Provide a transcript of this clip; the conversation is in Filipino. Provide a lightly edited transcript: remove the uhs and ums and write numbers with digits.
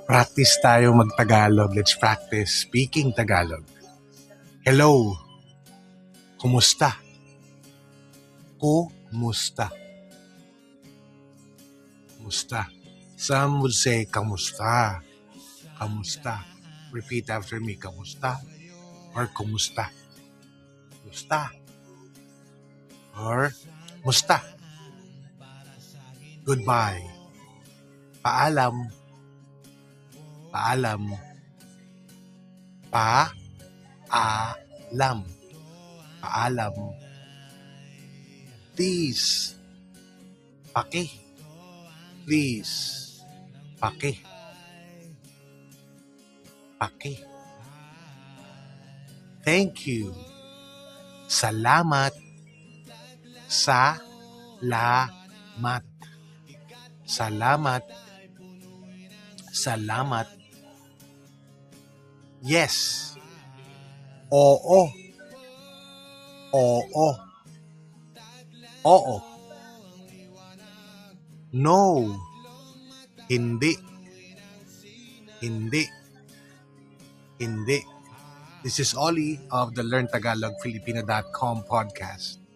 Practice tayo mag-Tagalog. Let's practice speaking Tagalog. Hello. Kumusta? Kumusta? Kumusta? Some would say, kamusta? Kamusta? Repeat after me, kamusta? Or kumusta? Kumusta? Or musta? Goodbye. Paalam. Paalam. Paalam. Paalam. Please. Paki. Please. Paki. Paki. Thank you. Salamat. Salamat. Salamat. Salamat. Yes. Oo. Oo. Oo. No. Hindi. Hindi. Hindi. This is Ollie of the LearnTagalogFilipino.com podcast.